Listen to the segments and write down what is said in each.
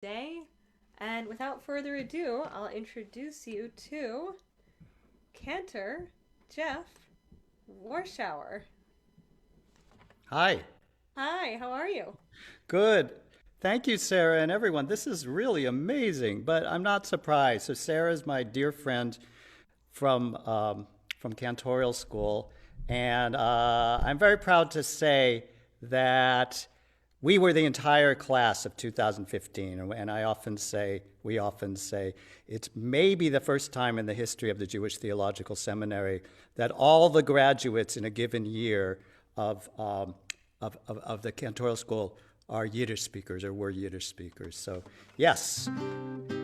Day. And without further ado, I'll introduce you to Cantor, Jeff Warschauer. Hi. Hi, how are you? Good. Thank you, Sarah and everyone. This is really amazing, but I'm not surprised. So Sarah is my dear friend from cantorial school, and I'm very proud to say that we were the entire class of 2015, and we often say, it's maybe the first time in the history of the Jewish Theological Seminary that all the graduates in a given year of the cantorial school are Yiddish speakers or were Yiddish speakers. So yes,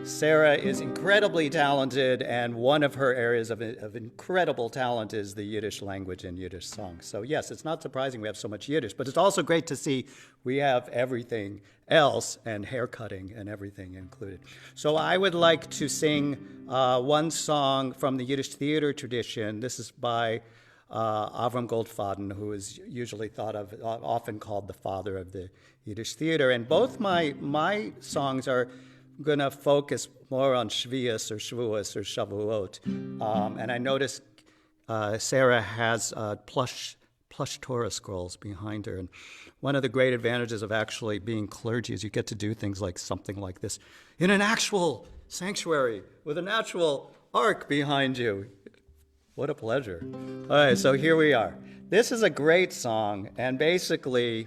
Sarah is incredibly talented, and one of her areas of incredible talent is the Yiddish language and Yiddish songs. So yes, it's not surprising we have so much Yiddish, but it's also great to see we have everything else and haircutting and everything included. So I would like to sing one song from the Yiddish theater tradition. This is by Avram Goldfaden, who is usually thought of, often called the father of the Yiddish theater. And both my songs are going to focus more on Shvius or Shavuos or Shavuot. And I noticed Sarah has plush Torah scrolls behind her. And one of the great advantages of actually being clergy is you get to do things like something like this in an actual sanctuary with an actual ark behind you. What a pleasure. All right, so here we are. This is a great song, and basically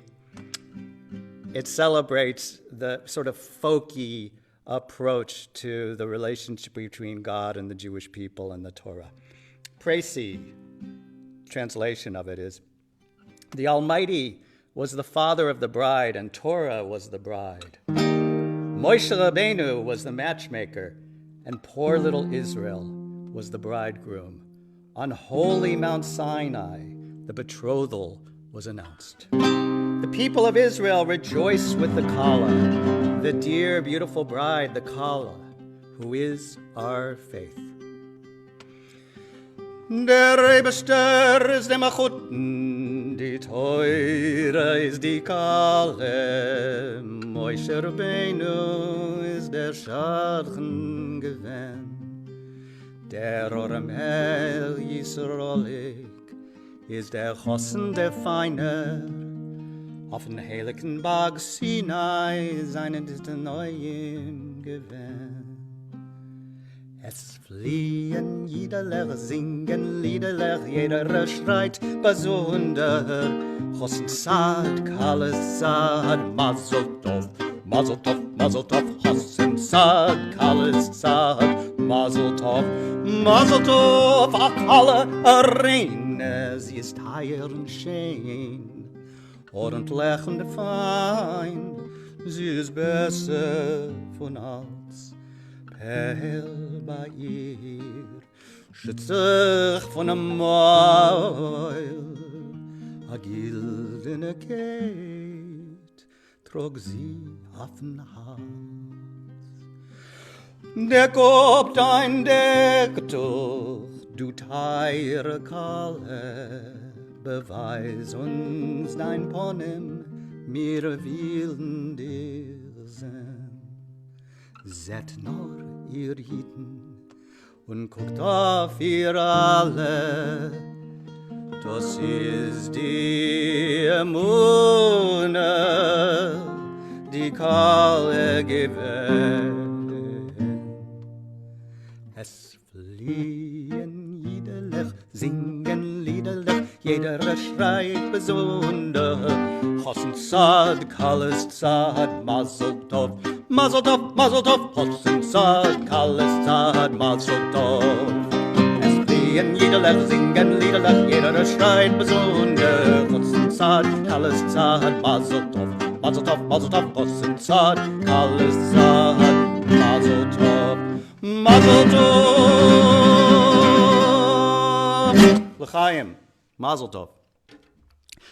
it celebrates the sort of folky approach to the relationship between God and the Jewish people and the Torah. Précis translation of it is, the Almighty was the father of the bride, and Torah was the bride. Moshe Rabbeinu was the matchmaker, and poor little Israel was the bridegroom. On holy Mount Sinai, the betrothal was announced. The people of Israel rejoice with the Kala, the dear, beautiful bride, the Kala, who is our faith. Der Rebester ist dem Achuten, die Teure ist die Kala, Moshe Rabbeinu ist der Schadchen gewähnt. Der Arum Dem Yisrolik ist der Chossen der Feiner, auf den heiligen Berg Sinai seinen neuen Gewinn. Es fliehen jederler, singen Liederler, jeder schreit besonder, Chossen Sad, Kales Sad, Mazel Tov, Mazel Tov, Mazel Tov, Chossen Sad, Kales Sad, Mazel Tov, Mazel Tov, alle Arene, sie ist heier und schön, und lächelnd fein, sie ist besser von als Perl bei ihr, schützt sich von einem Mäuel, a gildene Kate, trug sie auf den Hals. Deck ob dein Decktuch, du teure Kalle, beweis uns dein Ponem, mir willen dir sein. Seht nur ihr Jiden und guckt auf ihr alle, das ist die Emune, die Kalle gewählt. Es fliehen Jiederlech, singen Liederlech, jeder schreit besonder. Chossen Sad, Kales Sad, Mazel Tov, Mazel Tov, Mazel Tov, Chossen Sad, Kales Sad, Mazel Tov. Es fliehen Jiederlech, singen Liederlech, jeder schreit besonder. Chossen Sad, Kales Sad, Mazel Tov, Mazel Tov, Mazel Tov, Chossen Sad, Kales Sad, Mazel Tov. Mazel Tov! L'chaim. Mazel Tov.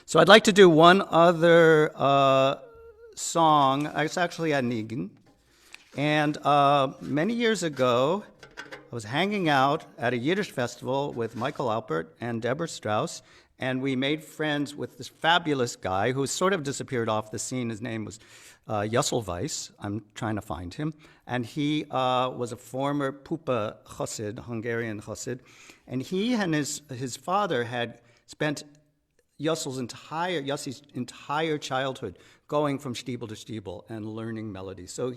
So I'd like to do one other song. It's actually a nigun. And many years ago, I was hanging out at a Yiddish festival with Michael Alpert and Deborah Strauss, And we made friends with this fabulous guy who sort of disappeared off the scene. His name was Weis. I'm trying to find him. And he was a former Pupa Chassid, Hungarian Chassid. And he and his father had spent Yossi's entire childhood going from Stiebel to Stiebel and learning melodies. So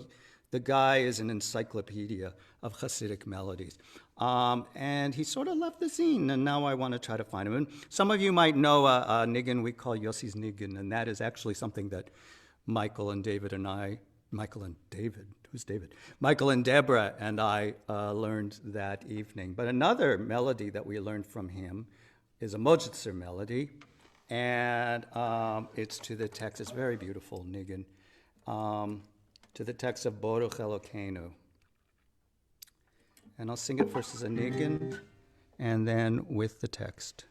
the guy is an encyclopedia of Hasidic melodies. And he sort of left the scene, and now I want to try to find him. And some of you might know a niggin we call Yossi's niggin, and that is actually something that Michael and Deborah and I learned that evening. But another melody that we learned from him is a Mojitzer melody, and it's to the text, it's very beautiful, niggin, to the text of Baruch Elokeinu. And I'll sing it first as a niggin, and then with the text.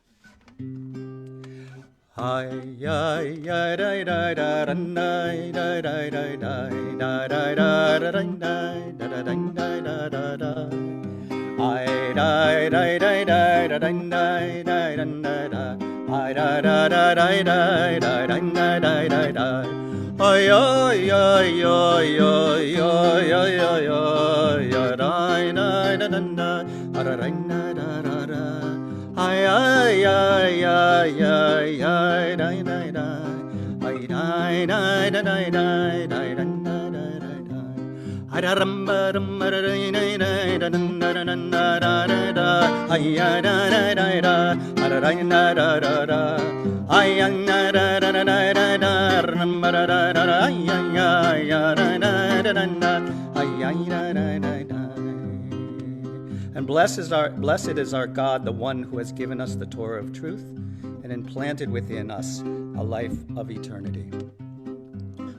And blessed is our God, the one who has given us the Torah of truth and implanted within us a life of eternity.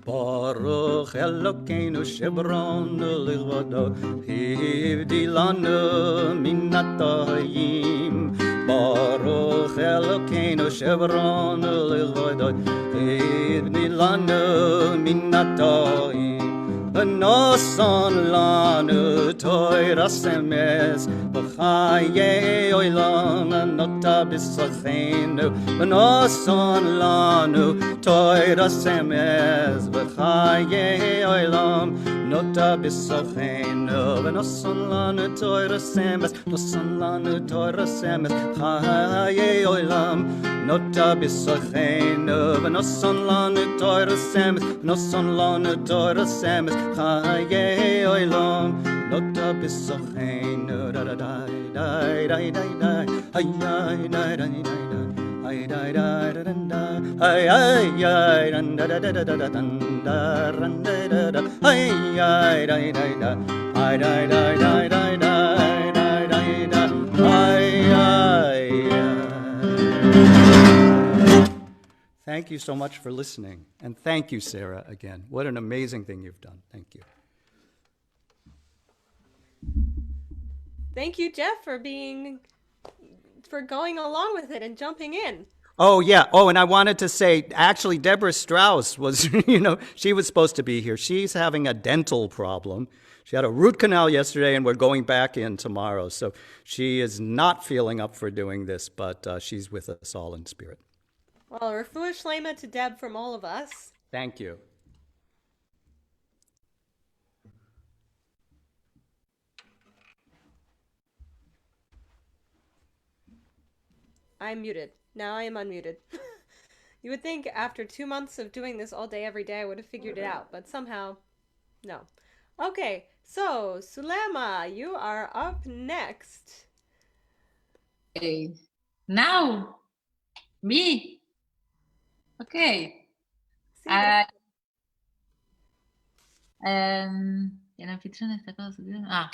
Baruch Elokeinu shebranu lichvodo, hivdi lanu min hatayim. Baruch Elokeinu shebranu lichvodo, hivdi lanu min hatayim. V'noson lanu toiras emes, v'chaye olam nota b'sachenu. V'noson lanu toiras emes, v'chaye olam nota b'sachenu. V'noson lanu toiras emes, noson lanu toiras emes, v'chaye olam nota b'sachenu. V'noson lanu toiras emes, noson lanu toiras emes, chaye olam nota b'sachenu. Da da da da da da da, ay ay da da da da, ay da da da da, ay ay ay da da da da da da da da da, ay ay da da da, ay da da da da da da da, ay ay. Thank you so much for listening, and thank you, Sarah, again. What an amazing thing you've done. Thank you. Thank you, Jeff, for going along with it and jumping in. Oh, yeah. Oh, and I wanted to say, actually, Deborah Strauss was, she was supposed to be here. She's having a dental problem. She had a root canal yesterday, and we're going back in tomorrow. So she is not feeling up for doing this, but she's with us all in spirit. Well, refuah shlema to Deb from all of us. Thank you. I'm muted. Now I am unmuted. You would think after 2 months of doing this all day, every day, I would have figured it out, but somehow, no. Okay, so, Zulema, you are up next. Okay. Now, me. Okay.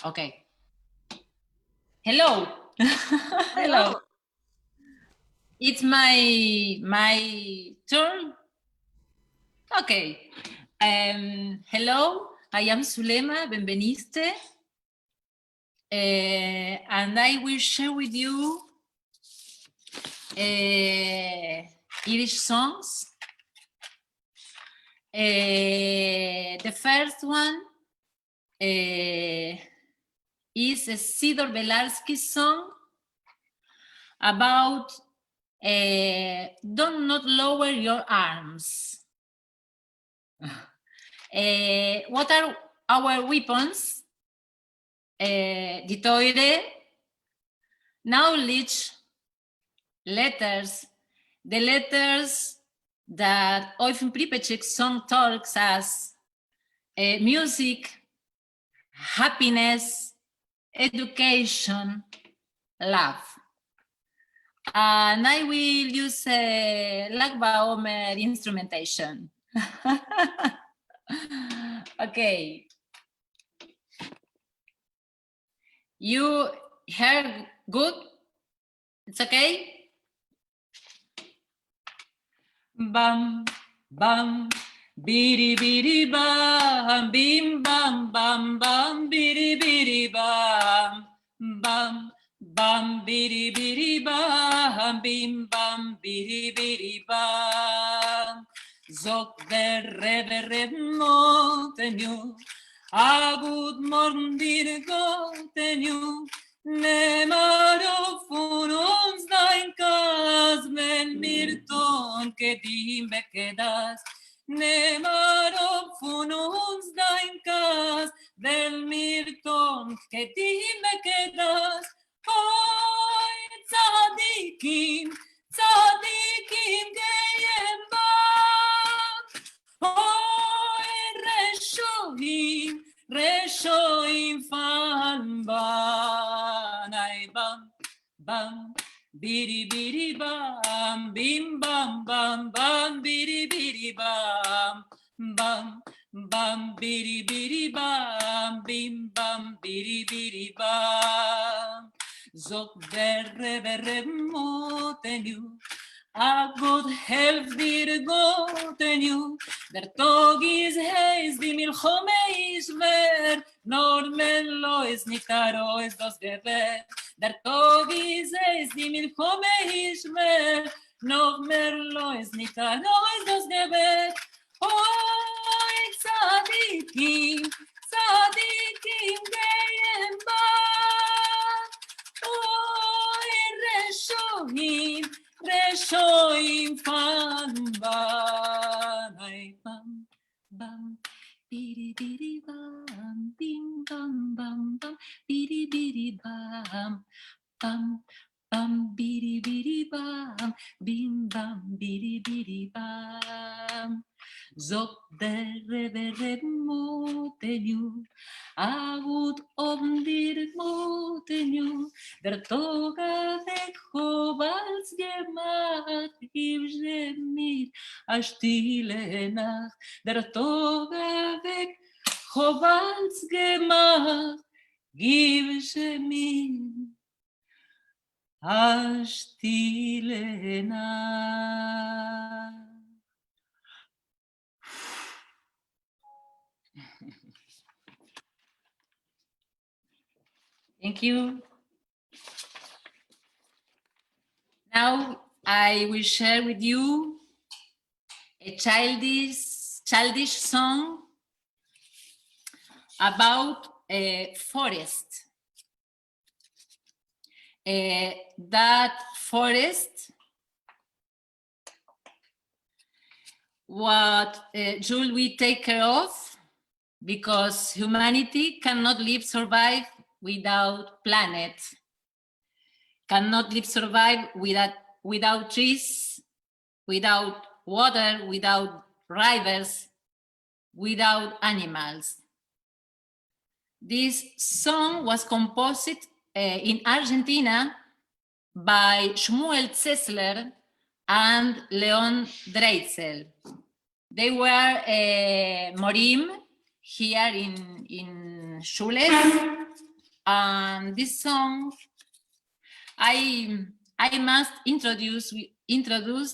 Okay. Hello. Hello. It's my turn. Okay. Hello. I am Zulema Benveniste, and I will share with you Yiddish songs. The first one is a Sidor Belarski song about Do not lower your arms. What are our weapons? Ditoire, knowledge, letters, the letters that often Pripechik song talks as music, happiness, education, love. And I will use like BaOmer instrumentation. Okay. You heard good? It's okay? Bam, bam, bidi bidi bam, bim bam bam bam, bidi bidi bam, bam bam bidi bidi bam, bim bam bidi bidi bam. Zogt der rebe Moteniu, a good morgen dir Moteniu. Nemar von uns dein Kas, wenn wir tun, kedim bekedas. Nemar von uns dein Kas, wenn wir tun, kedim bekedas. Hoy tzadikim, tzadikim geyem bam. Hoy reshoim, reshoim fan ban. Ay bam, bam, bidi bidi bam, bim bam bam bam, bidi bidi bam, bam, bam, bidi bidi bam, bim bam, bidi bidi bam. Zogt der rebe Moteniu, a good health dir Moteniu. Der Tag is heiß, die Milchome is schwer, nor men lo is nicht aro is das Gewehr. Der Tag is heiß, die Milchome is schwer, nor men lo is nicht aro is das Gewehr. Hoy tzadikim, tzadikim geyem bam. Hoy reshoim, reshoim fan ban. Ay bam, bam, bidi bidi bam, bim bam bam bam, bidi bidi bam, bam, bam, bidi bidi bam, bim bam, bidi bidi bam. Zogt der rebe Moteniu, a gut dir Moteniu, der Toga weg Chobals gemacht, gib mir a stille Nacht, der Toga weg Chobals gemacht, gib mir a stille Nacht. Thank you. Now I will share with you a childish song about a forest. That forest, what should we take care of? Because humanity cannot survive without planet, cannot survive without trees, without water, without rivers, without animals. This song was composed in Argentina by Shmuel Tsesler and Leon Dreitsel. They were morim here in Shules. And this song, I must introduce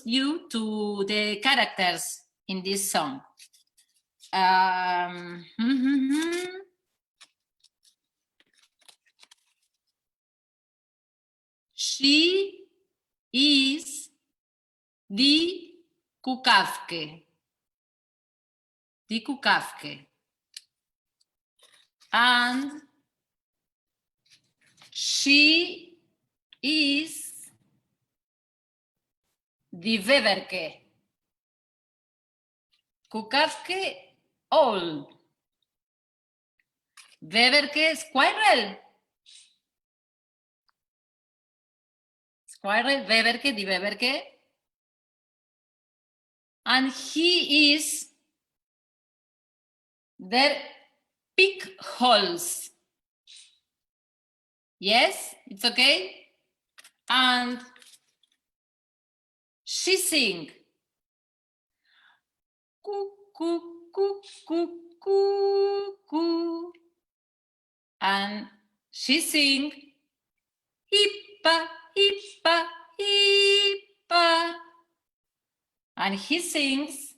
you to the characters in this song. She is the kukavke. And she is die Weberke. Kukavke, old. Weberke, squirrel. Squirrel, Weberke, die Weberke. And he is their pig holes. Yes, it's okay. And she sing. Cuckoo, cuckoo, cuckoo. And she sing. Hippa, hippa, hippa. And he sings.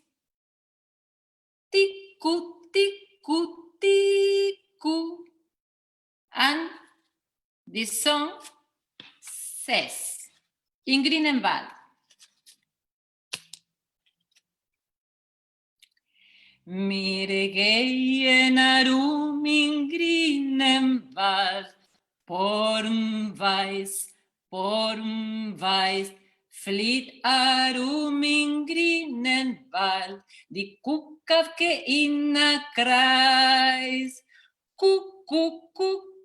Tiku, tiku, tiku. And this song says, in grinem vald, mir gehen Arum in grinem vald, porm weiß, fliht Arum in grinem vald, die Kuckavke in a Kreis, Kuckuck,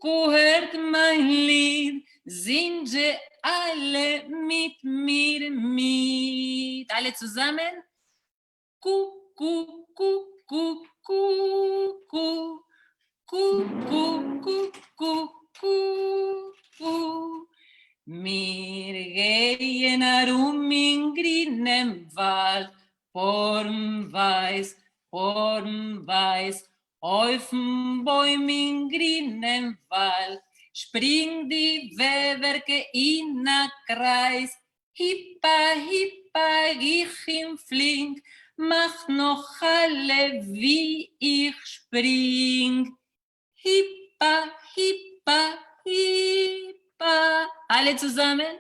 hört mein Lied, singe alle mit mir mit. Alle zusammen? Kuckuck, kuckuck, kuckuck, kuckuck, kuckuck, kuckuck. Mir gehen Arum in grinem vald, porm weiß, auf'n Bäum in grinem Wald, spring die Weberke in a Kreis, hippa, hippa, ich im Flink, mach noch alle, wie ich spring. Hippa, hippa, hippa, alle zusammen?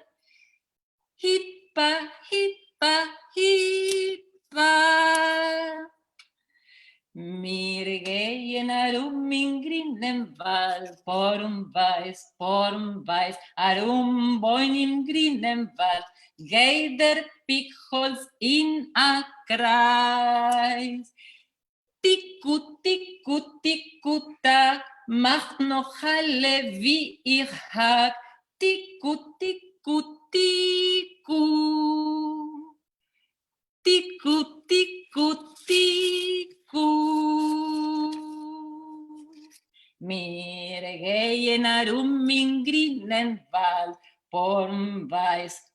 Hippa, hippa, hippa. Mir gehen Arum in grinem Wald, porm weiß, Arum Bäum in grinem Wald, geht der Pickholz in a Kreis. Tiku, tiku, tiku, tak, macht noch alle, wie ich hab. Tiku, tiku, tiku. Tiku, tiku, tiku. Mir gehen Arum in grinem Wald, porm weiß,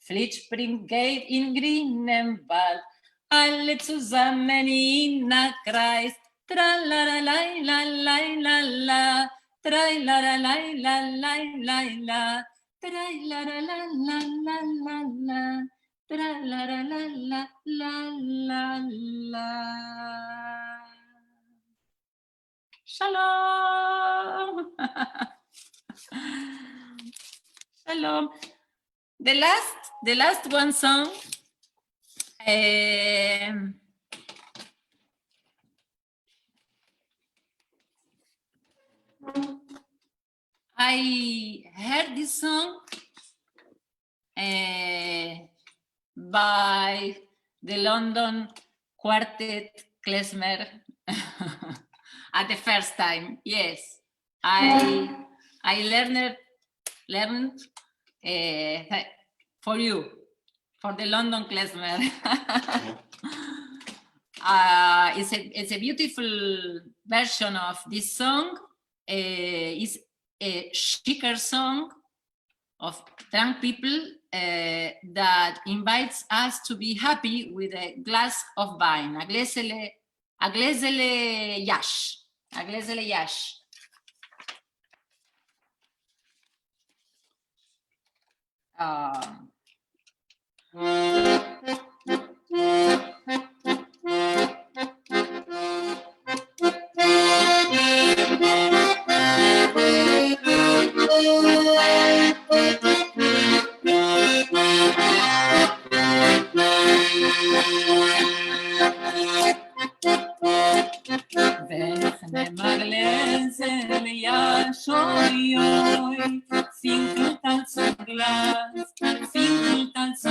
Flitspring geht in grinem Wald, alle zusammen in a Kreis, tralalai, la, la, la, la, tralalai, la, la, la, la, tralalai, la, la, la, la. Tra la la la la la la la. Shalom. Shalom. The last one song. I heard this song by the London quartet klezmer at the first time. Yes, I learned for you, for the London klezmer. It's a beautiful version of this song. It's a shikar song of drunk people that invites us to be happy with a glass of wine, a glezele yash, a glezele yash. Finkeltanz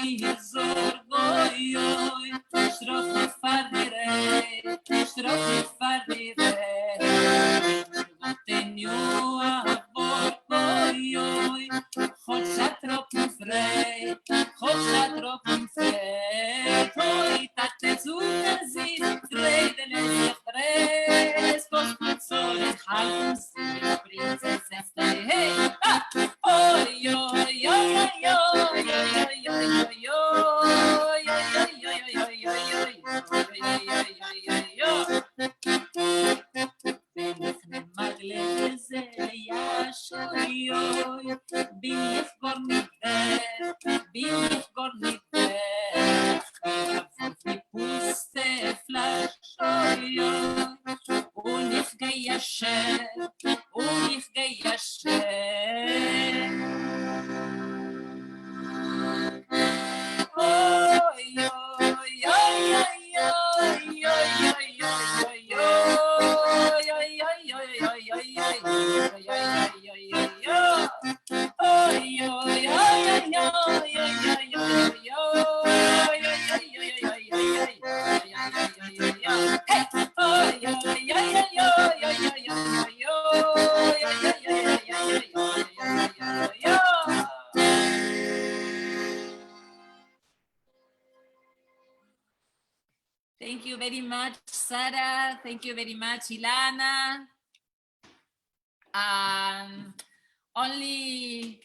mir Sorg, oi, oi, strof nicht fahr dir strof nicht fahr dir Moteniu a bord, oi, oi, hot Tropfen frei, hot Tropfen frei, oi, tate zucker sie, freidele sich freis, was gut soll ich halten, sie Prinzessin, hey, oi, oi, oi, oi, oi, oi, oi, oi, glezele, yash, oi, oi, bin ich gar nicht der, von die Puste Flasch, oi, oi, und ich geh yash, Thank you very much, Sara. Thank you very much, Ilana. Only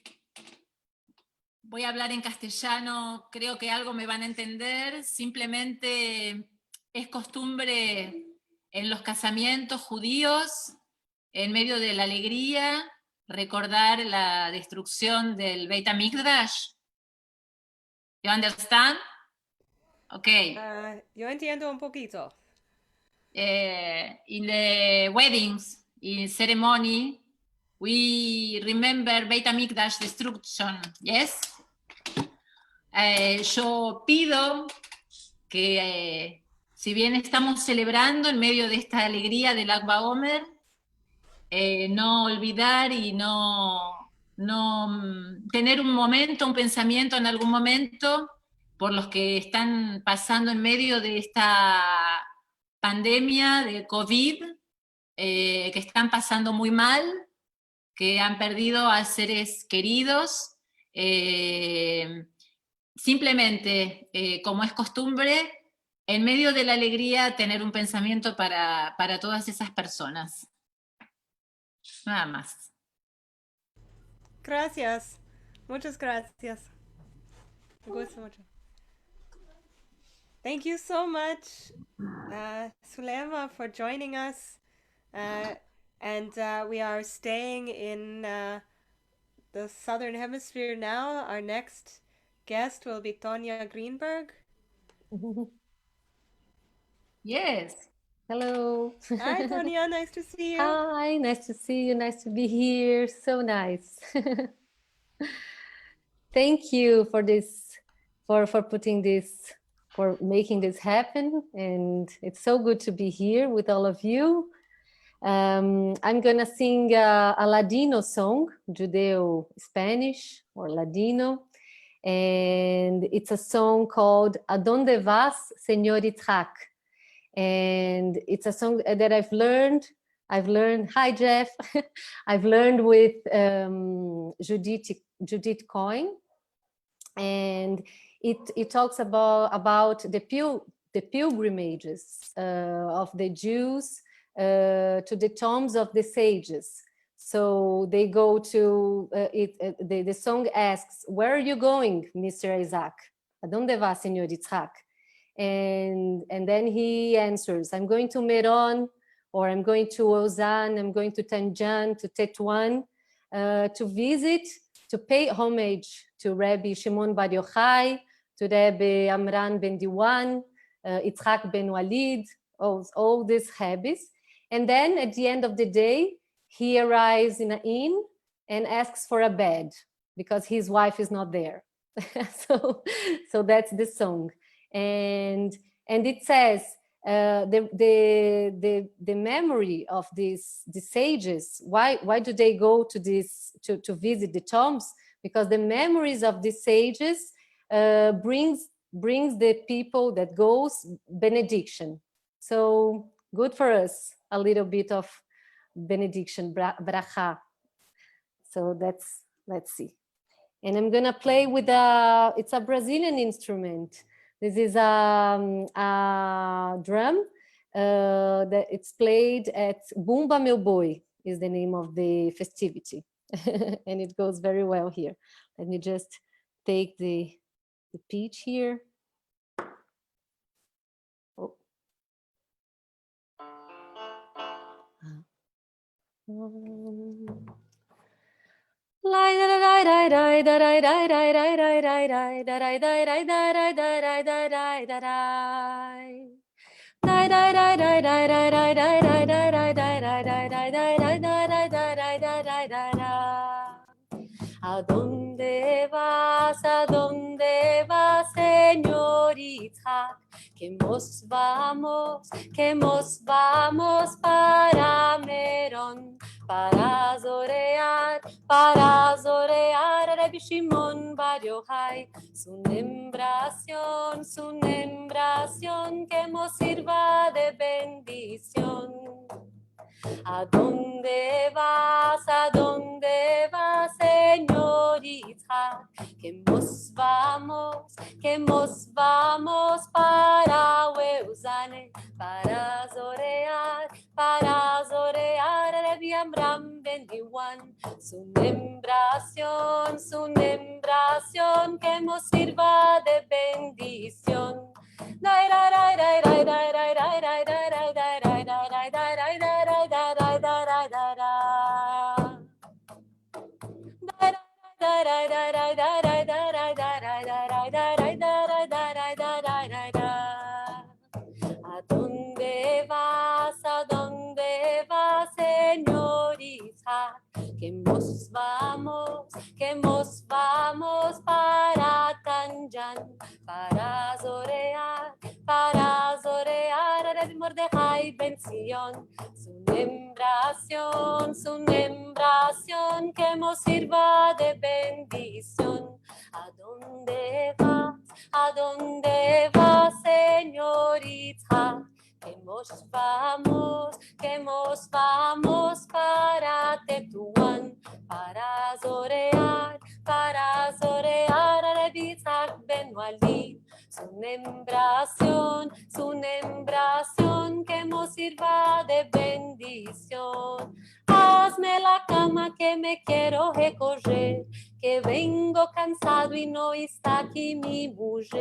voy a hablar en castellano, creo que algo me van a entender. Simplemente es costumbre en los casamientos judíos, en medio de la alegría, recordar la destrucción del Beit HaMikdash. You understand? Okay. Yo entiendo un poquito. In the weddings, in ceremony, we remember Beit HaMikdash destruction, yes? Yo pido que, si bien estamos celebrando en medio de esta alegría del BaOmer, no olvidar y no tener un momento, un pensamiento en algún momento por los que están pasando en medio de esta pandemia de COVID, que están pasando muy mal, que han perdido a seres queridos. Simplemente, como es costumbre, en medio de la alegría, tener un pensamiento para todas esas personas. Nada más. Gracias. Muchas gracias. Me gusta mucho. Thank you so much, Zulema, for joining us. And we are staying in the Southern Hemisphere now. Our next guest will be Tania Grinberg. Yes. Hello. Hi, Tania. Nice to see you. Hi, nice to see you. Nice to be here. So nice. Thank you for this, for putting this, for making this happen. And it's so good to be here with all of you. I'm gonna sing a Ladino song, Judeo Spanish or Ladino. And it's a song called Adonde vas, señor Itzkhak. And it's a song that I've learned, hi Jeff, I've learned with Judith Coyne. And it talks about the pilgrimages of the Jews to the tombs of the sages. So they go to, the song asks, where are you going, Mr. Isaac? Adonde va, señor Itzkhak? And then he answers, I'm going to Meron, or I'm going to Ozan, I'm going to Tanjan, to Tetuan, to visit, to pay homage to Rabbi Shimon Bar Yochai, to Rabbi Amran ben Diwan, Itzkhak ben Walid, all these rabbis. And then at the end of the day, he arrives in an inn and asks for a bed because his wife is not there. So that's the song. And it says the memory of the sages. Why do they go to this to visit the tombs? Because the memories of the sages brings the people that goes benediction. So good for us, a little bit of benediction, bracha. So let's see. And I'm gonna play with it's a Brazilian instrument. This is a drum that it's played at Bumba Meu Boi is the name of the festivity. And it goes very well here. Let me just take the pitch here. Oh. Adonde vas, señor Itzkhak? Que nos vamos para Merón, para zorear Rabbi Shimon Bar Yochai, su nembración que nos sirva de bendición. Adonde vas, señor Itzkhak? Que nos vamos para Weuzane, para zorear Rabbi Amram ben Diwan, su nembración que nos sirva de bendición. Adonde vas, señor Itzkhak? Que nos vamos para Tanjan, para zorear Rabbi Mordechai ben Zion, su nembración que nos sirva de bendición. Adonde vas, señor Itzkhak? Que nos vamos para Tetuán, para zorear Rabbi Itzkhak ben Walid, su nembración que nos sirva de bendición. Hazme la cama que me quiero recoger, que vengo cansado y no está aquí mi mujer.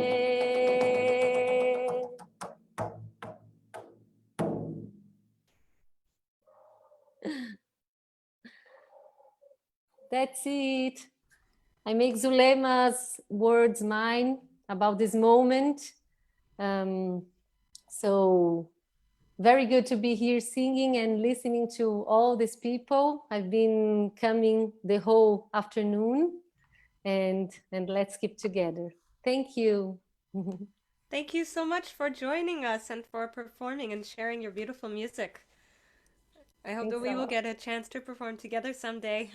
That's it. I make Zulema's words mine about this moment. So very good to be here singing and listening to all these people. I've been coming the whole afternoon, and let's keep together. Thank you. Thank you so much for joining us and for performing and sharing your beautiful music. I hope that we will get a chance to perform together someday.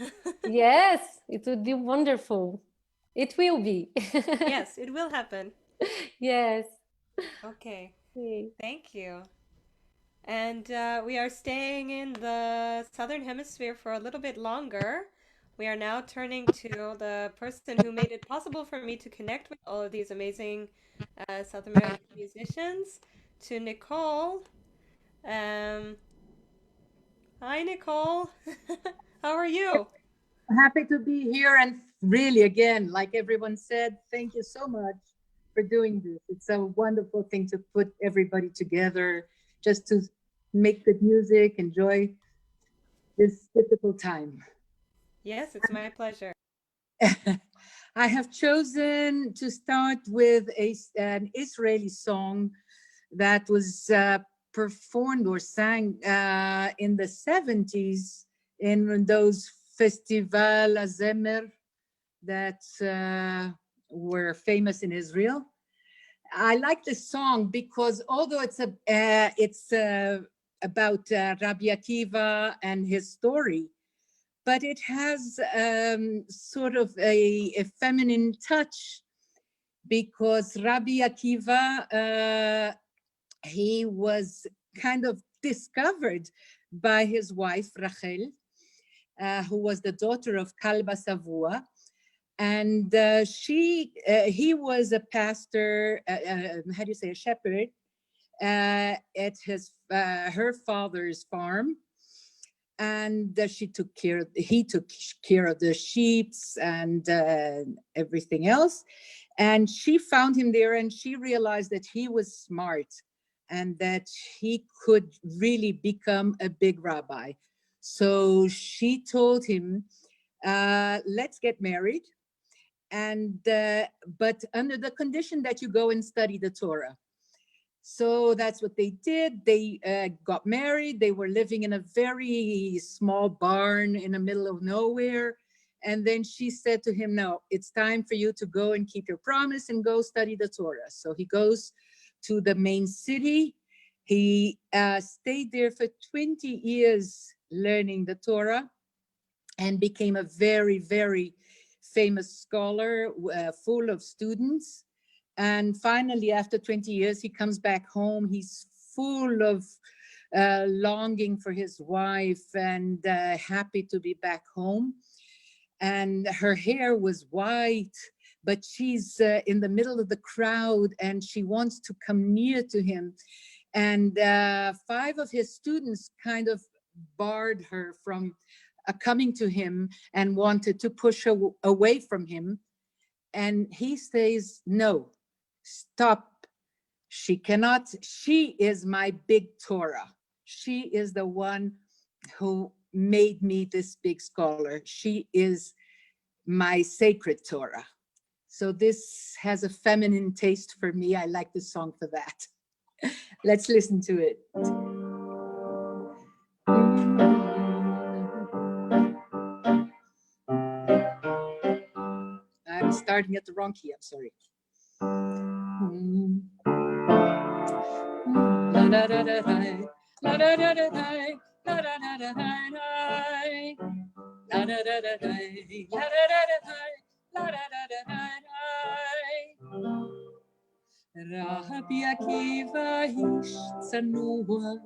Yes, it would be wonderful. It will be. Yes, it will happen. Yes. Okay. Thank you. And we are staying in the Southern Hemisphere for a little bit longer. We are now turning to the person who made it possible for me to connect with all of these amazing South American musicians, to Nicole. Hi, Nicole. How are you? Happy to be here, and really, again, like everyone said, thank you so much for doing this. It's a wonderful thing to put everybody together, just to make good music, enjoy this difficult time. Yes, it's my pleasure. I have chosen to start with an Israeli song that was performed or sang in the 70s in those Festival Azemer that were famous in Israel. I like this song because although it's about Rabbi Akiva and his story, but it has sort of a feminine touch because Rabbi Akiva, he was kind of discovered by his wife, Rachel, who was the daughter of Kalba Savua. And he was a pastor, how do you say, a shepherd, at her father's farm. And he took care of the sheep and everything else. And she found him there, and she realized that he was smart and that he could really become a big rabbi. So she told him, let's get married, and but under the condition that you go and study the Torah. So that's what they did. They got married. They were living in a very small barn in the middle of nowhere. And then she said to him, no, it's time for you to go and keep your promise and go study the Torah. So he goes to the main city. He stayed there for 20 years learning the Torah and became a very, very famous scholar, full of students. And finally, after 20 years, he comes back home. He's full of longing for his wife and happy to be back home. And her hair was white, but she's in the middle of the crowd and she wants to come near to him. And 5 of his students kind of barred her from coming to him and wanted to push her away from him. And he says, no, stop. She cannot. She is my big Torah. She is the one who made me this big scholar. She is my sacred Torah. So this has a feminine taste for me. I like the song for that. Let's listen to it. I'm starting at the wrong key, I'm sorry. Rabbi Akiva ish Tsanuah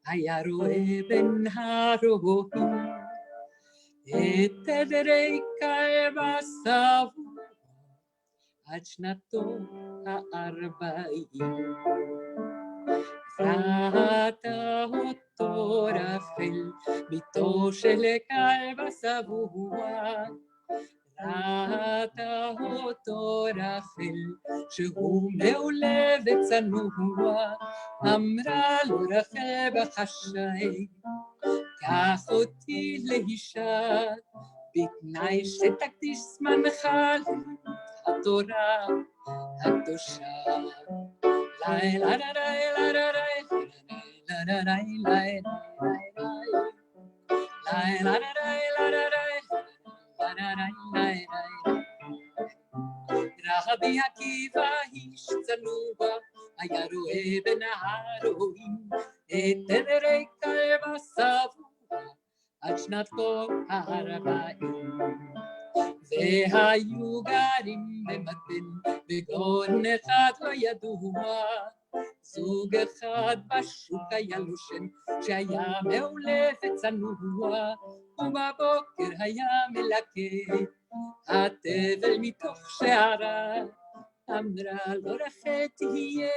היה רואה בין הרועים את ריקה בסבוע עד שנתו 40. ראתה אותו רחל ביתו של כלב הסבוע, ראתה אותו רחל שהוא מעולה וצנוע, אמרה לו רחל בחשאי קח אותי לאישה בתנאי שתקדיש זמנך התורה הקדושה. לי לה לה לה לה לה לה רבי עקיבא איש צנוע היה רואה בין ההרועים את ריקה בסבוע עד שנתו 40. והיו גרים במתן וגאון אחד לא ידוע, זוג אחד בשוק היה לו שם שהיה מעולה וצנוע, ובבוקר היה מלקה התבל מתוך שערה, אמרה לו רחל תהיה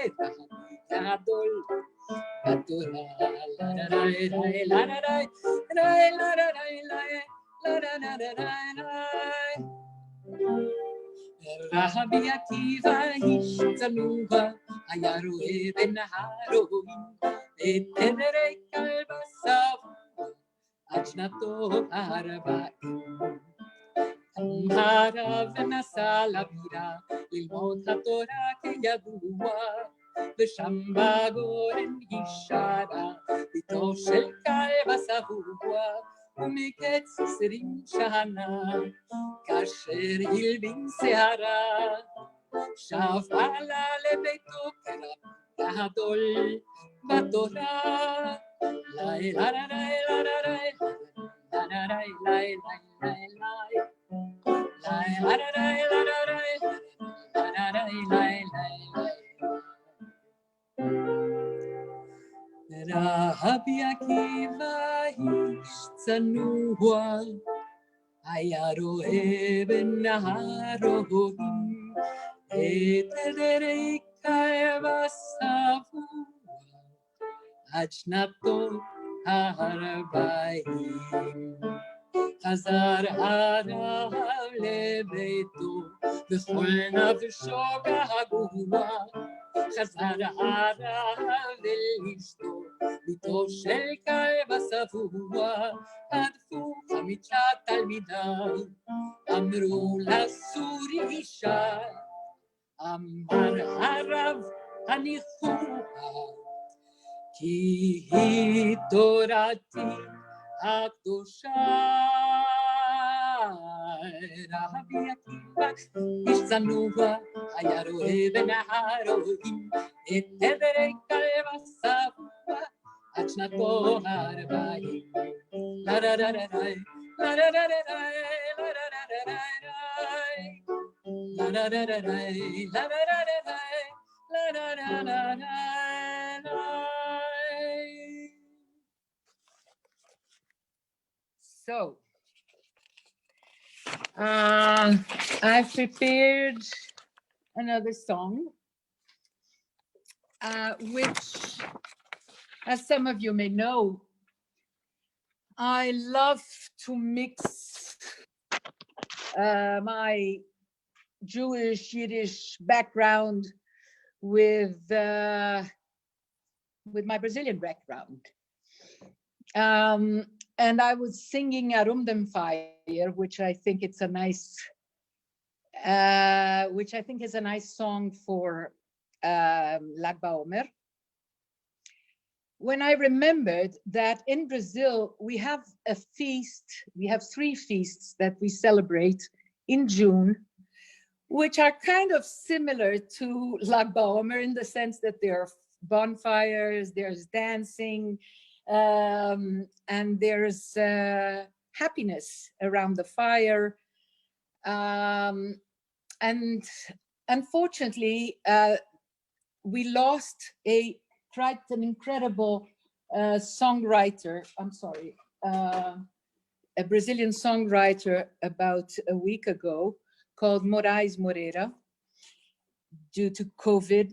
גדול בתורה. רבי עקיבא איש צנוע היה רואה בין ההרועים את ריקה בסבוע עד שנתו 40. הרב נסע לבירה ללמוד התורה כידוע, ושם בגורן היא שרה ביתו של כלב הסבוע, ומקץ 20 שנה כאשר הלבין שערה שב בעלה לביתו כרב גדול בתורה. לי לה לה לה לה לה לה לה לה לה לה Rabbi Akiva ish Tsanuah, היה רואה בנהרורים את דרכי וסבוע עד שנתו 40. חזר הרב לביתו בכל נפשו געגוע. חזר הרב לאשתו ביתו של כלב השבוע. הדפו 5 תלמידיו אמרו לסור אישה. אמר הרב הניחוה כי היא תורתי הקדושה. רבי עקיבא איש צנוע היה רואה בנהרורים את דברי כלב השבוע עד שנתו 40. לררררי לררררי לררררי לררררי. So, I've prepared another song, which, as some of you may know, I love to mix my Jewish, Yiddish background with my Brazilian background. And I was singing Arum Dem Fayer, which I think it's a nice, song for Lag BaOmer. When I remembered that in Brazil we have a feast, we have 3 feasts that we celebrate in June, which are kind of similar to Lag BaOmer in the sense that there are bonfires, there's dancing, and there's happiness around the fire. And unfortunately, we lost quite an incredible songwriter, a Brazilian songwriter about a week ago called Moraes Moreira due to COVID.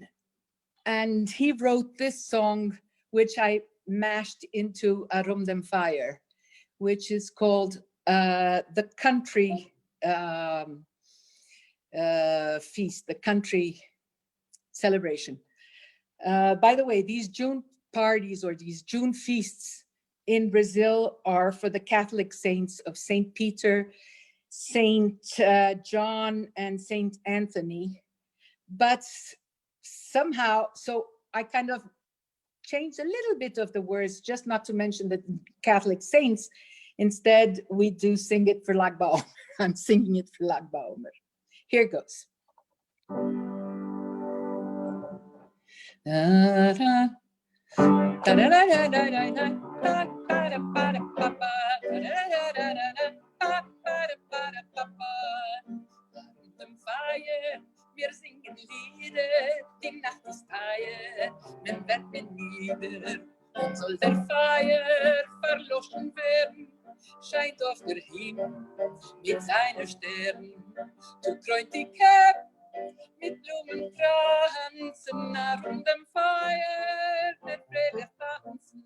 And he wrote this song, which I mashed into Arum Dem Fayer, which is called the country feast, the country celebration. By the way, these June parties or these June feasts in Brazil are for the Catholic saints of Saint Peter, Saint John, and Saint Anthony. But somehow, so I kind of changed a little bit of the words, just not to mention the Catholic saints. Instead, we do sing it for Lag BaOmer. I'm singing it for Lag BaOmer. Here goes. Wir singen Lieder, die Nacht ist heier, man wird mir nieder, und soll der Feier verloschen werden, scheint auf der Himmel mit seinen Sternen, du kreunt die Kerb mit Blumenkranzen, Arum Dem Fayer, der Fröhlich tanzen,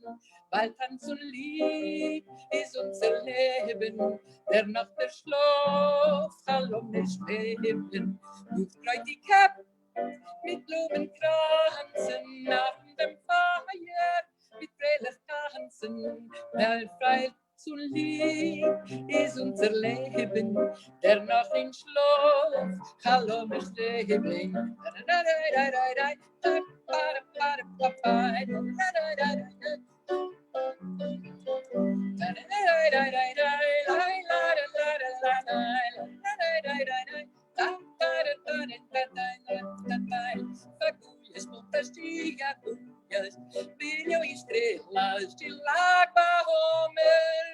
weil Tanz und Lied ist unser Leben, der Nacht der Schlaf soll mir schweben. Du kreunt die Kerb mit Blumenkranzen, Arum Dem Fayer, mit Fröhlich tanzen, weil Tanz und Lied ist unser Leben, der Nacht in Schlaf soll mir schweben. Fagulhas, pontas de agulhas, brilham estrelas de Lag BaOmer.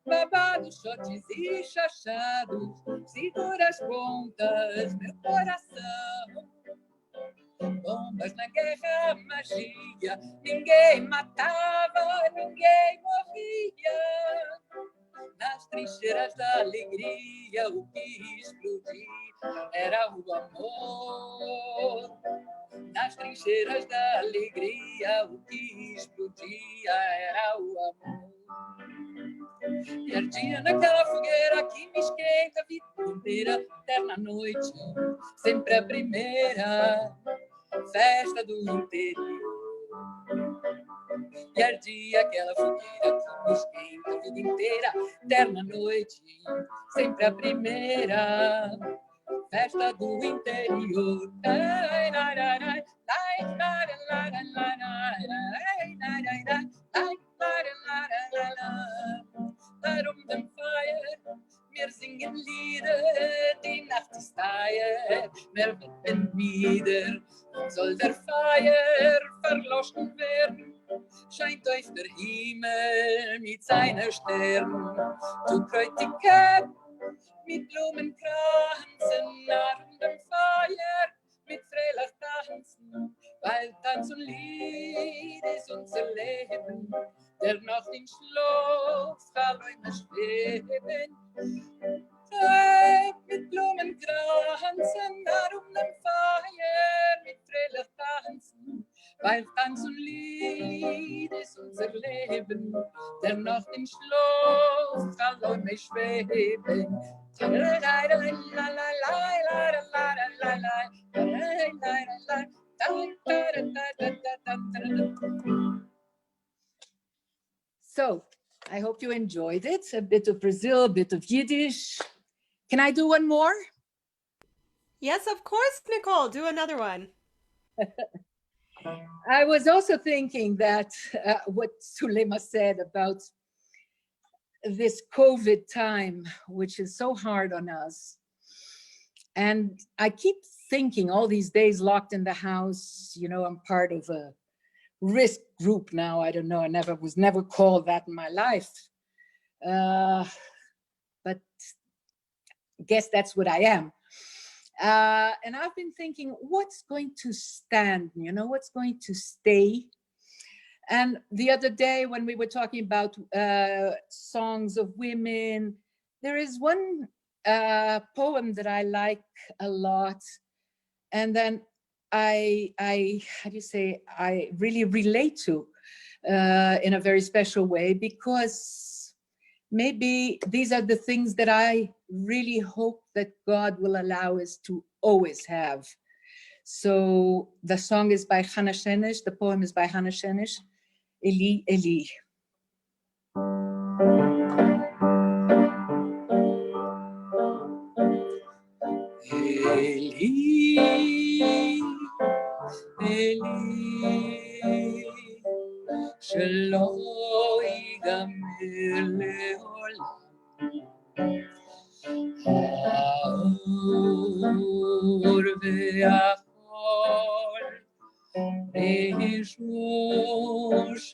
Babados, shots e chachados se segura as pontas, meu coração. Bombas na guerra, magia, ninguém matava, ninguém morria. Nas trincheiras da alegria, o que explodia era o amor. Nas trincheiras da alegria, o que explodia era o amor. E ardia naquela fogueira que me esquenta a vida inteira, eterna noite, sempre a primeira festa do interior. E ardia aquela fogueira que me esquenta a vida inteira, eterna noite, sempre a primeira festa do interior. Arum Dem Fayer, wir singen Lieder, die Nacht ist Feier, wir bitten wieder, soll der Feier verloschen werden, scheint auf der Himmel mit seiner Stern, zu Kräutigkeit mit Blumenkranzen, Arum Dem Fayer, mit Freilach tanzen, weil Tanz und Lied ist unser Leben. Der Nacht im Schlaf Träume schweben, mit Blumenkranzen, Arum Dem Fayer, mit Freilach tanzen, weil Tanz und Lied ist unser Leben. Der Nacht im Schlaf Träume schweben. So, I hope you enjoyed it. A bit of Brazil, a bit of Yiddish. Can I do one more? Yes, of course, Nicole. Do another one. I was also thinking that what Zulema said about this COVID time, which is so hard on us. And I keep thinking all these days locked in the house, you know, I'm part of a risk group now. I don't know, I was never called that in my life. But I guess that's what I am. And I've been thinking, what's going to stand, you know, what's going to stay? And the other day when we were talking about songs of women, there is one poem that I like a lot. And then I really relate to in a very special way, because maybe these are the things that I really hope that God will allow us to always have. So the song is by Hannah Shenesh, the poem is by Hannah Shenesh, Eli, Eli. Eli, Eli, שלא ייגמר לעולם. האור והחול בשמוש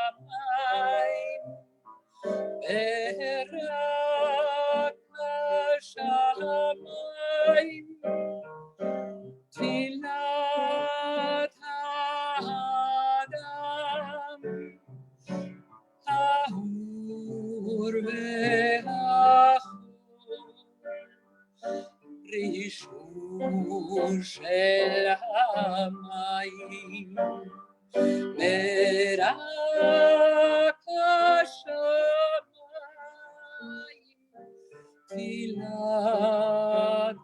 המים, ברק השמיים, תפילת האדם, האור והחול, רישור של המים, ברק השמיים, תפילת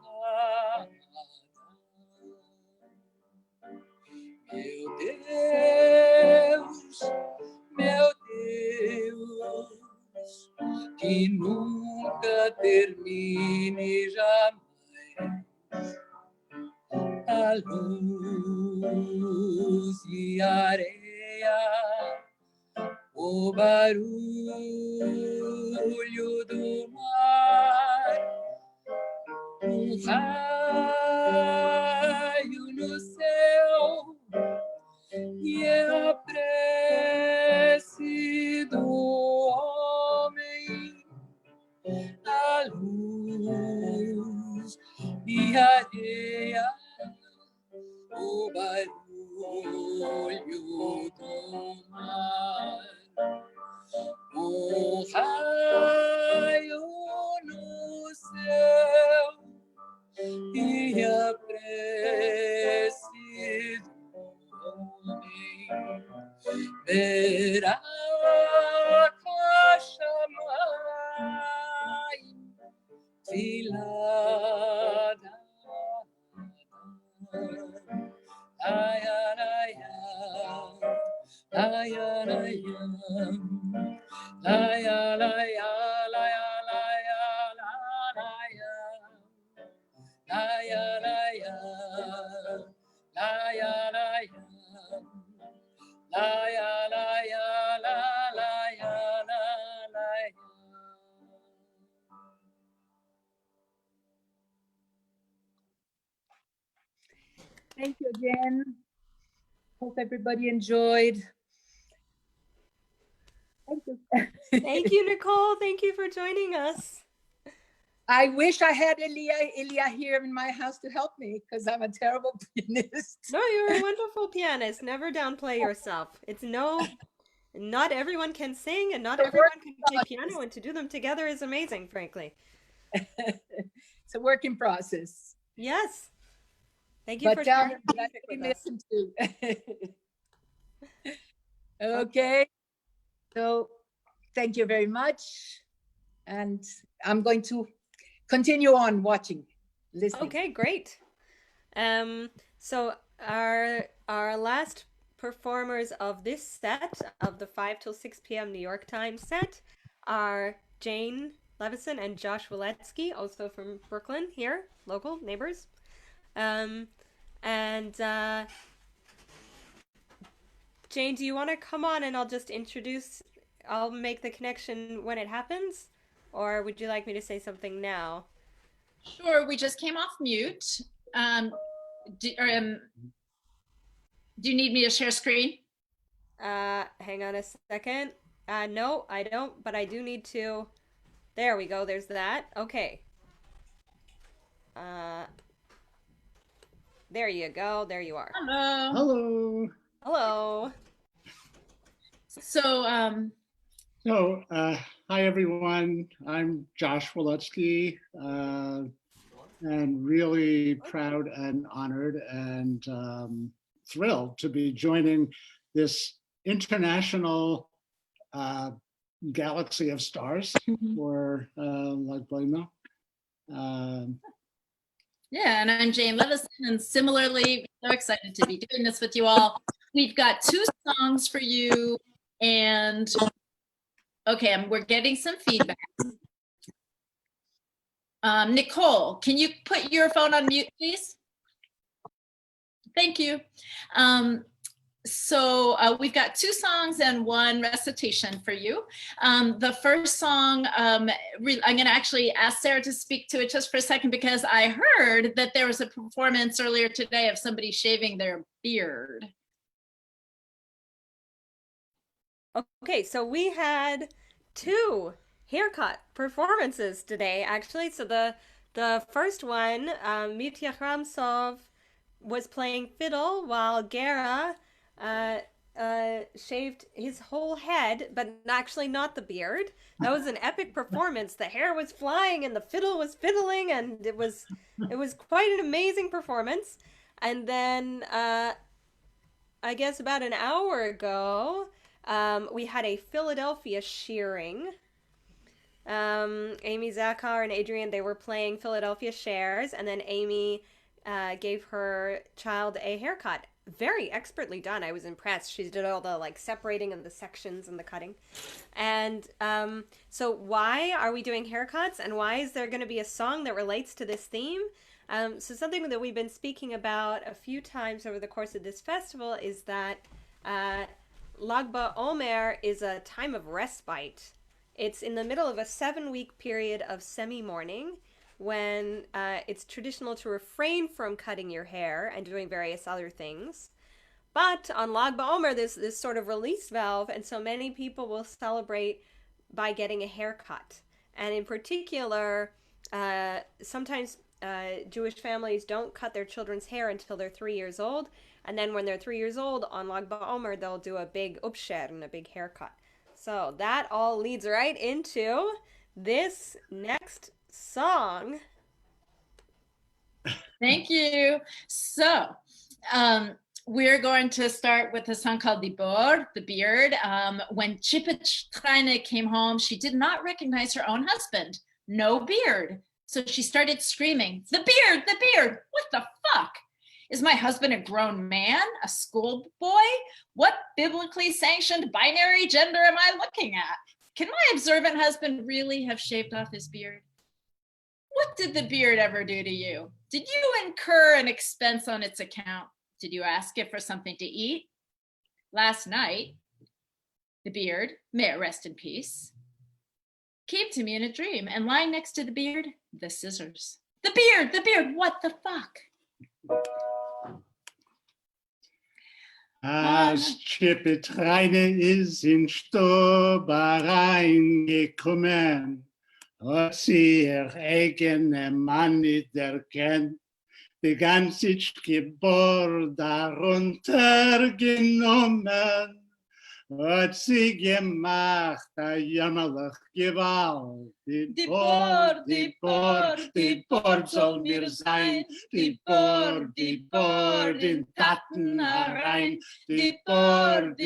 meu Deus, que nunca termine jamais a luz e a areia, o barulho do mar, o raio no céu e a prece do homem, a luz barul yudoman Ohayonuseu ia presido Berakashamai Filada Ayaraya Ayaraya Ayaraya Ayaraya Ayaraya Thank you again. Hope everybody enjoyed. Thank you. Thank you, Nicole. Thank you for joining us. I wish I had Elia here in my house to help me because I'm a terrible pianist. No, you're a wonderful pianist. Never downplay yourself. Not everyone can sing and not everyone can play piano, and to do them together is amazing, frankly. It's a work in process. Yes. Thank you for sharing your music with us. Okay. So thank you very much. And I'm going to continue on watching, listening. Okay, great. So our last performers of this set, of the 5 till 6 p.m. New York time set, are Jane Levison and Josh Waletzky, also from Brooklyn, here, local neighbors. Jane, do you want to come on and I'll just I'll make the connection when it happens? Or would you like me to say something now? Sure, we just came off mute. Do you need me to share screen? Hang on a second. No, I don't, but I do need to. There we go, there's that. Okay. There you go, there you are. Hello. Hello. Hello. So, hi everyone. I'm Josh Waletzky, and really proud and honored and thrilled to be joining this international galaxy of stars for BaOmer. Yeah, and I'm Jane Levison, and similarly, so excited to be doing this with you all. We've got 2 songs for you, and okay, we're getting some feedback. Nicole, can you put your phone on mute, please? Thank you. So we've got 2 songs and 1 recitation for you. The first song, I'm going to actually ask Sarah to speak to it just for a second, because I heard that there was a performance earlier today of somebody shaving their beard. Okay, so we had 2 haircut performances today, actually. So the first one, Mitya Ramsov was playing fiddle while Gera shaved his whole head, but actually not the beard. That was an epic performance. The hair was flying and the fiddle was fiddling, and it was quite an amazing performance. And then I guess about an hour ago, we had a Philadelphia shearing. Amy Zakar and Adrian, they were playing Philadelphia shares, and then Amy gave her child a haircut. Very expertly done. I was impressed. She did all the separating of the sections and the cutting. And so why are we doing haircuts, and why is there going to be a song that relates to this theme? So something that we've been speaking about a few times over the course of this festival is that Lag BaOmer is a time of respite. It's in the middle of a 7-week period of semi-mourning, when it's traditional to refrain from cutting your hair and doing various other things. But on Lag BaOmer, there's this sort of release valve, and so many people will celebrate by getting a haircut. And in particular, sometimes Jewish families don't cut their children's hair until they're 3 years old. And then when they're 3 years old, on Lag BaOmer, they'll do a big upsher and a big haircut. So that all leads right into this next song. Thank you. So, we're going to start with a song called the beard. When Kleine came home, she did not recognize her own husband. No beard. So she started screaming, the beard, what the fuck? Is my husband a grown man, a schoolboy? What biblically sanctioned binary gender am I looking at? Can my observant husband really have shaved off his beard? What did the beard ever do to you? Did you incur an expense on its account? Did you ask it for something to eat? Last night, the beard, may it rest in peace, came to me in a dream, and lying next to the beard, the scissors. The beard, what the fuck? Als Chippetreine ist in Stob reingekommen, hat sie ihr eigener Mann nicht erkennt, die ganze Geburt darunter genommen, hat sie gemacht, a jammerlich Gewalt. Die Bord soll mir sein, die Bord in Taten herein, die Bord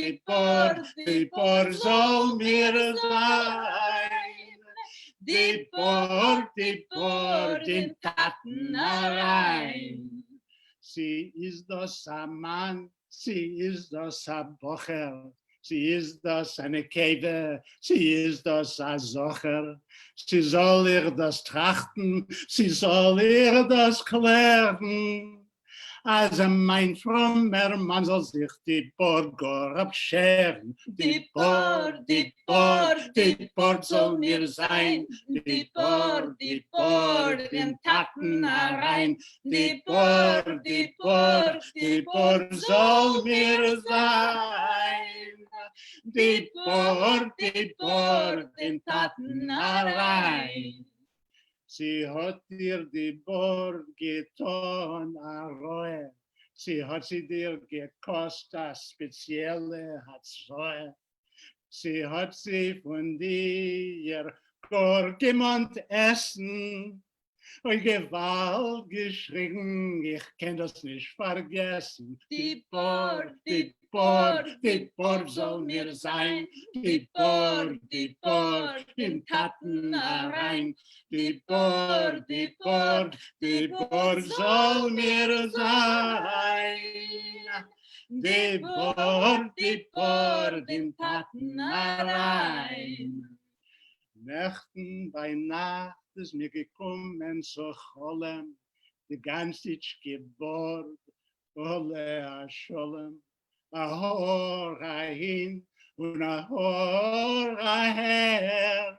soll mir sein, die Bord in Taten herein. Sie ist das ein Mann, sie ist das ein Bocher, sie ist das eine Käve, sie ist das ein Socher. Sie soll ihr das trachten, sie soll ihr das klären. Also mein frommer Mann soll sich die Borger abscheren. Die Bord soll mir sein. Die Bord in Taten herein. Die Bord soll mir sein. Die Bord in Taten herein. Sie hat dir die Bord getan, a Reue. Sie hat sie dir gekostet, a spezielle Hatzreue. Sie hat sie von dir gekonnt essen und Gewalt geschrien, ich kann das nicht vergessen. Die Bord soll mir sein, die Bord in Taten herein. Die Bord soll mir sein. Die Bord in Taten herein. Nächten bei Nacht ist mir gekommen zu Cholem, die ganze Geburt, alle a Scholem, a Hor hin und a Hor her.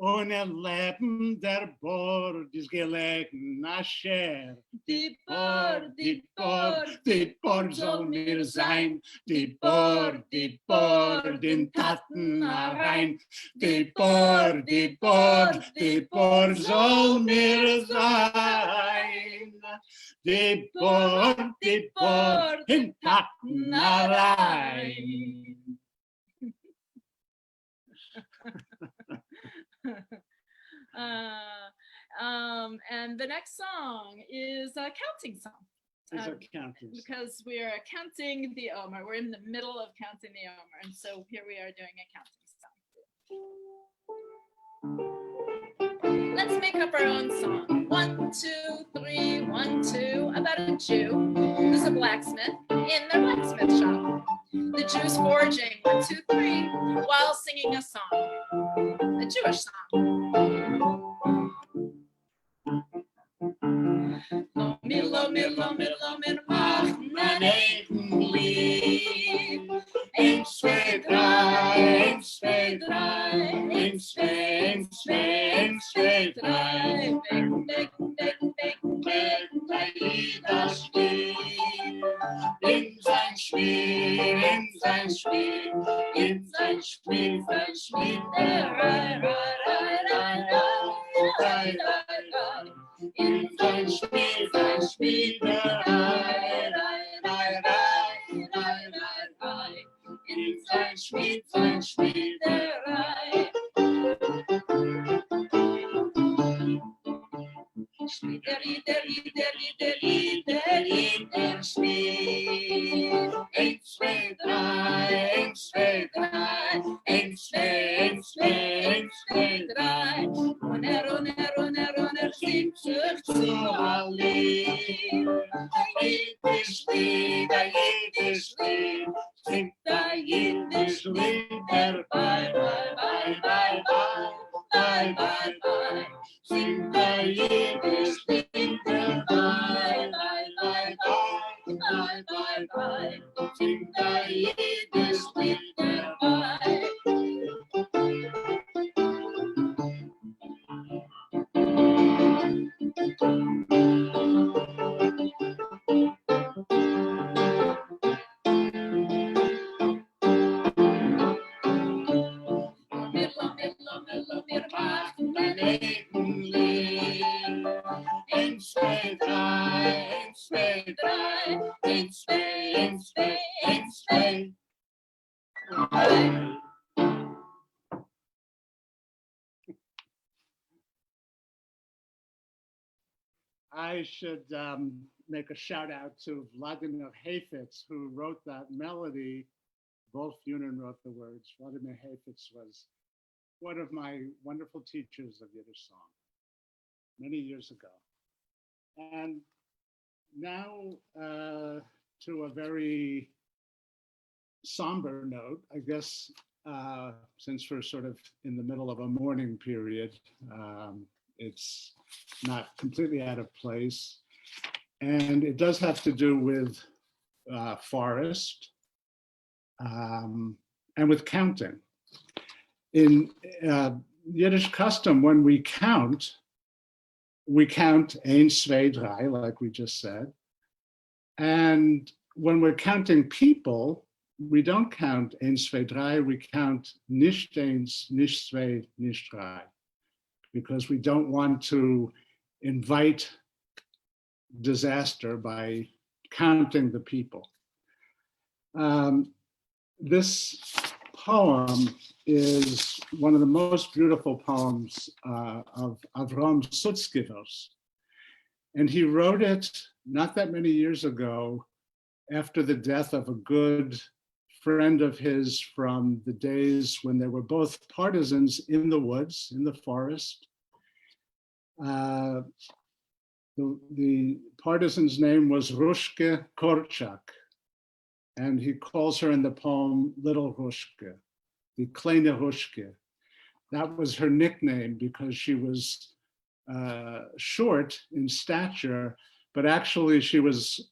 Ohne Leben der Bord ist gelegen, Ascher. Die Bord soll mir sein. Die Bord in Taten herein. Die Bord soll mir sein. Die Bord in Taten herein. And the next song is a counting song. Because we are counting the Omer. We're in the middle of counting the Omer. And so here we are doing a counting song. Let's make up our own song. 1, 2, 3, 1, 2. About a Jew who's a blacksmith in their blacksmith shop. The Jew's forging 1, 2, 3 while singing a song, a Jewish song. Lo mir mach man lieb. 1, 2, 3, 1, 2, 3, 1, 2, 3. Beck, jeder steht in sein Spiel verschwindet der Rei. In Schmied, sein Schmiederei. Schmieder, Lieder, Lieder, Lieder, Lieder, Lieder, Schmied. 1, 2, 3, 1, 2, 3, 1, 2, 1, 2, 1, 2, 3. Runner, runner, runner, runner, singt sich zu Allied. Jiddisch Lied, ein Jiddisch Lied, singt ein Jiddisch Lied, bye, bye, bye, bye, bye, bye, bye, bye. Sing the Yiddish lieder, bye, bye, bye, bye, bye, bye, bye. Sing the Yiddish lieder, bye. Wir machen ein Lebenlied. 1, 2, 3, 1, 2, 3, 1, 2, 1, 2, 1, 2, 3. I should make a shout out to Vladimir Hafitz, who wrote that melody. Wolf Yunin wrote the words. Vladimir Hafitz was one of my wonderful teachers of Yiddish song many years ago. And now to a very somber note, I guess, since we're sort of in the middle of a mourning period, it's not completely out of place. And it does have to do with forest and with counting. In Yiddish custom, when we count 1, 2, 3, like we just said. And when we're counting people, we don't count 1, 2, 3, we count nicht 1, nicht 2, nicht 3, because we don't want to invite disaster by counting the people. This poem is one of the most beautiful poems of Avram Sutzkever's. And he wrote it not that many years ago after the death of a good friend of his from the days when they were both partisans in the woods, in the forest. The partisan's name was Rushke Korczak, and he calls her in the poem Little Rushke, the Kleyne Rushke. That was her nickname because she was short in stature, but actually she was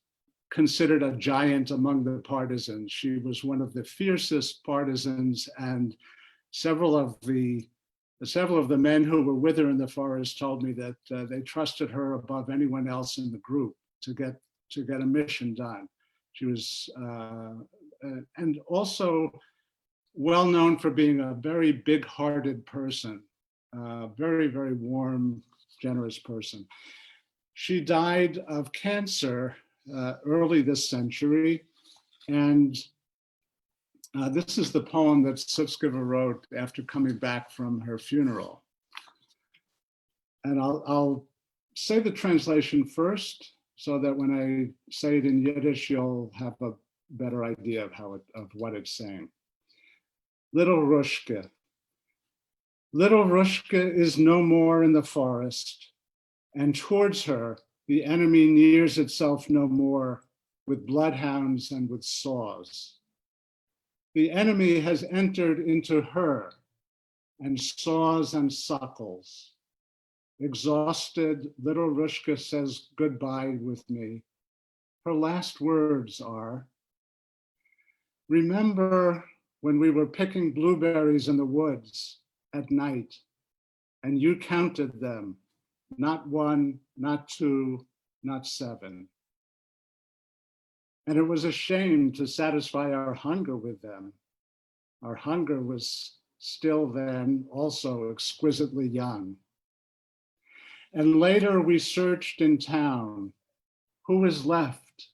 considered a giant among the partisans. She was one of the fiercest partisans, and several of the men who were with her in the forest told me that they trusted her above anyone else in the group to get a mission done. She was, and also well known for being a very big-hearted person, very, very warm, generous person. She died of cancer early this century, and this is the poem that Sutzkever wrote after coming back from her funeral. And I'll say the translation first, so that when I say it in Yiddish, you'll have a better idea of what it's saying. Little Rushke. Little Rushke is no more in the forest, and towards her the enemy nears itself no more with bloodhounds and with saws. The enemy has entered into her, and saws and suckles. Exhausted, little Rushke says goodbye with me. Her last words are, remember when we were picking blueberries in the woods at night, and you counted them, not 1, not 2, not 7. And it was a shame to satisfy our hunger with them. Our hunger was still then also exquisitely young. And later we searched in town, who is left?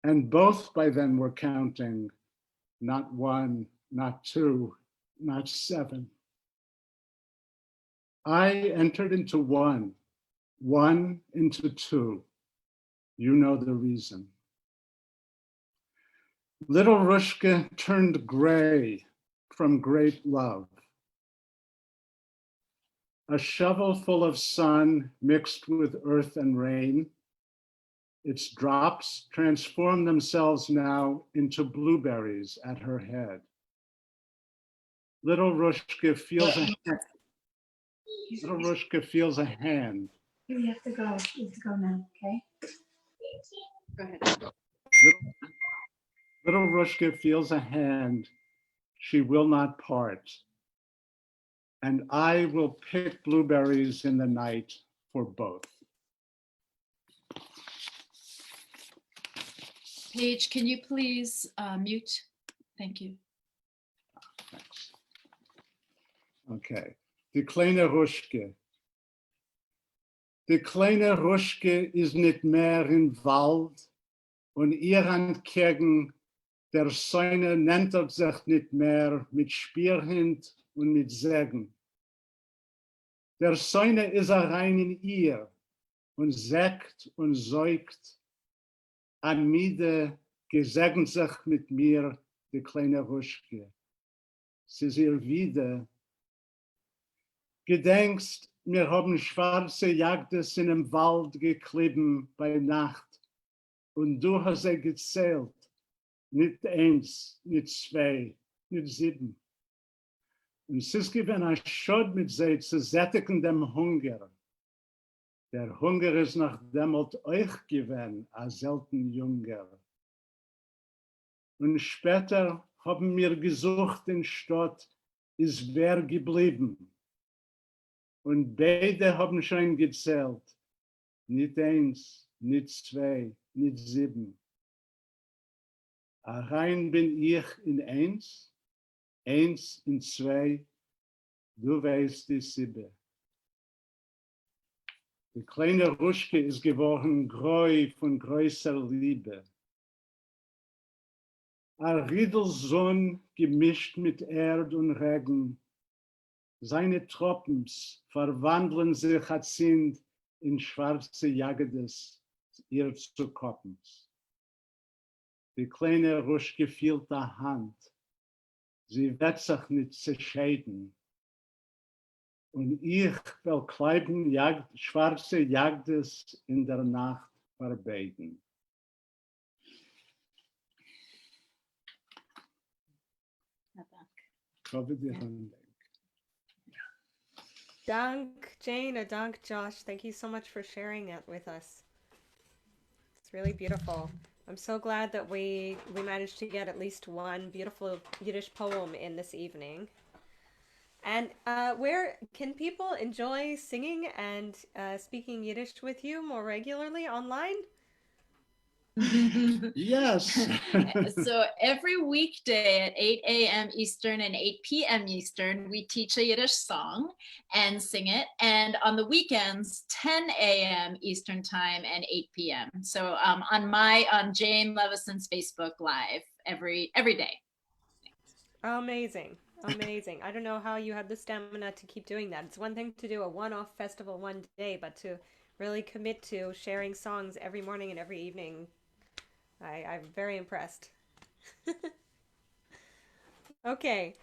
And both by then were counting not one, not two, not seven. I entered into one into two. You know the reason. Little Rushke turned gray from great love. A shovel full of sun mixed with earth and rain. Its drops transform themselves now into blueberries at her head. Little Rushke feels a hand. Little Rushke feels a hand. You have to go. You have to go now, okay? Go ahead. Little Rushke feels a hand she will not part. And I will pick blueberries in the night for both. Paige, can you please mute? Thank you. Thanks. Okay. Die Kleyne Rushke. Die Kleyne Rushke is nicht mehr in Wald und ihr Handkegen der Säune nennt sich nicht mehr mit Spierhand und mit Sägen. Der Säune ist rein in ihr und sägt und säugt. Amide gesegnet sich mit mir, die kleine Rushke. Sie ist ihr wieder. Gedenkst, wir haben schwarze Jagdes in dem Wald geklebt bei Nacht und du hast sie gezählt. Nicht eins, nicht zwei, nicht sieben. Und es ist gewesen ein Schott mit sie zu sättigen dem Hunger. Der Hunger ist nach demut euch gewesen, als selten Jünger. Und später haben wir gesucht in Stadt, ist wer geblieben. Und beide haben schon gezählt. Nicht eins, nicht zwei, nicht sieben. Rein bin ich in eins, eins in zwei, du weißt die sieben. Die kleine Rushke ist geworden greu von größer Liebe. Ein Riedelsohn gemischt mit Erd und Regen. Seine Tropens verwandeln sich sind in schwarze Jagedes ihr zu Koppens. Die kleine Rushke fühlt die Hand. Sie wird sich nicht zerscheiden. Und ich will kleiben schwarze Jagdes in der Nacht verbeten. Dank, Jane. Dank, Josh. Thank you so much for sharing it with us. It's really beautiful. I'm so glad that we managed to get at least one beautiful Yiddish poem in this evening. And where can people enjoy singing and speaking Yiddish with you more regularly online? Yes. So every weekday at 8 a.m. Eastern and 8 p.m. Eastern, we teach a Yiddish song and sing it. And on the weekends, 10 a.m. Eastern time and 8 p.m. So on Jane Levison's Facebook Live every day. Amazing. Amazing. I don't know how you have the stamina to keep doing that. It's one thing to do a one-off festival one day, but to really commit to sharing songs every morning and every evening, I'm very impressed. Okay,